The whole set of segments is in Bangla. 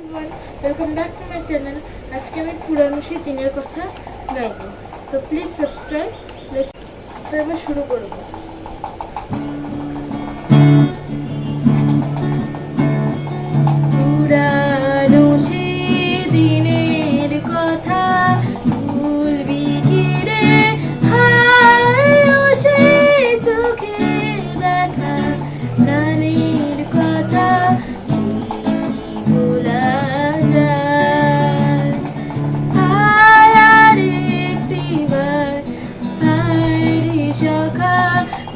everyone, welcome back to my channel. आज के मैं पुरानो से दिनेर कथा गाइबो, तो प्लीज सब्सक्राइब। तो एबार शुरू करब। पुरानो से दिनेर कथा भूलबी कि रे, हाय से चोखे देखा प्राणेर कथा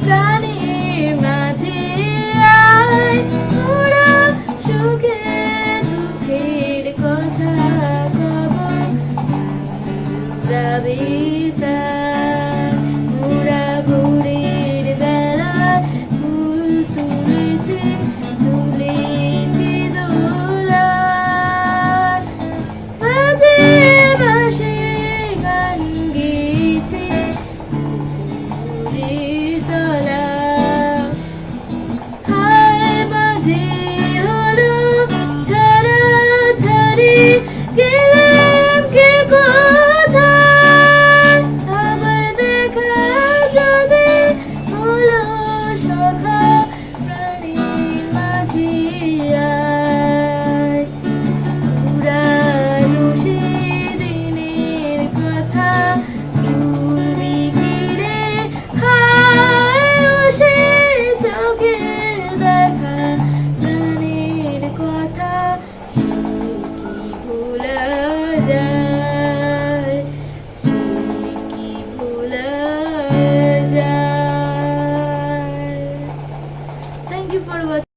প্রাণীর মাঝে আয়, ওরা সুখে দুঃখের কথা কব রাবিতা। ওরা ভোরের বেলা ফুল তুলেছে দোলা, মাঝে মাসে গান গেয়েছে তলা। হায় মাঝে হলো ছাড়া ছাড়ি, গেলাম কে কোথায়, আমার দেখা যদি হলো সখা প্রাণীর মাঝে আয়। পুরানো সেদিনের কথা ভুলবি কি রে, হায় সে চোখে দেখা প্রাণের কথা কি ভোলা যায়, কি ভোলা যায়। Thank you for watching.